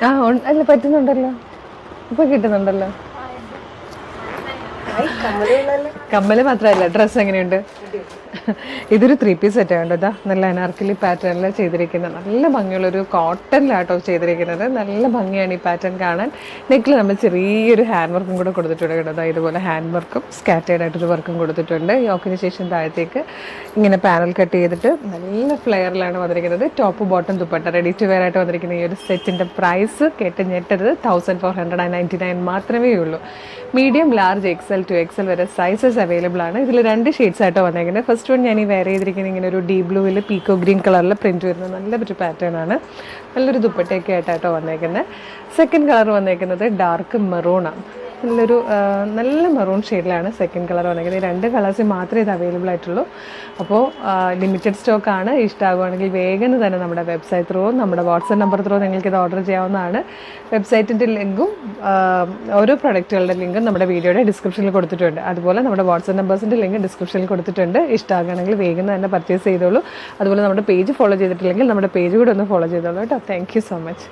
അല്ല പറ്റുന്നുണ്ടല്ലോ, ഇപ്പൊ കിട്ടുന്നുണ്ടല്ലോ. കമ്മല് മാത്രമല്ല, ഡ്രസ്സ് എങ്ങനെയുണ്ട്? ഇതൊരു 3 പീസ് സെറ്റ് ആണ് കേട്ടോ. നല്ല അനാർക്കലി പാറ്റേണിൽ ചെയ്തിരിക്കുന്നത്, നല്ല ഭംഗിയുള്ളൊരു കോട്ടണിലാട്ടോ ചെയ്തിരിക്കുന്നത്. നല്ല ഭംഗിയാണ് ഈ പാറ്റേൺ കാണാൻ. നെക്കിൽ നമ്മൾ ചെറിയൊരു ഹാൻഡ് വർക്കും കൂടെ കൊടുത്തിട്ടുണ്ട് കേട്ടോ. ഇതുപോലെ ഹാൻഡ് വർക്കും സ്കാറ്റേഡ് ആയിട്ടൊരു വർക്കും കൊടുത്തിട്ടുണ്ട്. യോക്കിന് ശേഷം താഴത്തേക്ക് ഇങ്ങനെ പാനൽ കട്ട് ചെയ്തിട്ട് നല്ല ഫ്ലെയറിലാണ് വന്നിരിക്കുന്നത്. Top bottom dupatta ready to wear ആയിട്ട് വന്നിരിക്കുന്ന ഈ ഒരു സെറ്റിൻ്റെ പ്രൈസ് കേട്ട് ഞെട്ടരുത്, 1499 മാത്രമേ ഉള്ളൂ. Medium, large, XL to XL വരെ സൈസസ് അവൈലബിൾ ആണ്. ഇതിൽ 2 ഷെയ്ഡ്സ് ആയിട്ടോ വന്നേക്കുന്നത്. ഫസ്റ്റ് വൺ ഞാൻ ഈ വെയർ ചെയ്തിരിക്കുന്നത് ഇങ്ങനെ ഒരു ഡീപ് ബ്ലൂവിൽ പീക്കോ ഗ്രീൻ കളറിൽ പ്രിൻറ്റ് വരുന്ന നല്ലൊരു പാറ്റേൺ ആണ്. നല്ലൊരു ദുപ്പട്ടയൊക്കെ ആയിട്ടോ വന്നേക്കുന്നത്. സെക്കൻഡ് കളർ വന്നേക്കുന്നത് ഡാർക്ക് മെറൂണാണ്. നല്ല മെറൂൺ ഷെയ്ഡിലാണ് സെക്കൻഡ് കളർ വന്നിരിക്കുന്നത്. ഈ 2 കളേഴ്സ് മാത്രമേ ഇത് അവൈലബിൾ ആയിട്ടുള്ളൂ. അപ്പോൾ ലിമിറ്റഡ് സ്റ്റോക്കാണ്. ഇഷ്ടമാകുവാണെങ്കിൽ വേഗം തന്നെ നമ്മുടെ വെബ്സൈറ്റ് ത്രൂ, നമ്മുടെ വാട്സപ്പ് നമ്പർ ത്രൂ നിങ്ങൾക്കിത് ഓർഡർ ചെയ്യാവുന്നതാണ്. വെബ്സൈറ്റിൻ്റെ ലിങ്കും ഓരോ പ്രൊഡക്റ്റുകളുടെ ലിങ്കും നമ്മുടെ വീഡിയോയുടെ ഡിസ്ക്രിപ്ഷനിൽ കൊടുത്തിട്ടുണ്ട്. അതുപോലെ നമ്മുടെ വാട്സപ്പ് നമ്പേഴ്സിൻ്റെ ലിങ്ക് ഡിസ്ക്രിപ്ഷനിൽ കൊടുത്തിട്ടുണ്ട്. ഇഷ്ടമാകുകയാണെങ്കിൽ വേഗം തന്നെ പർച്ചേസ് ചെയ്തോളൂ. അതുപോലെ നമ്മുടെ പേജ് ഫോളോ ചെയ്തിട്ടില്ലെങ്കിൽ നമ്മുടെ പേജ് കൂടെ ഒന്ന് ഫോളോ ചെയ്തോളൂ കേട്ടോ. Thank you so much.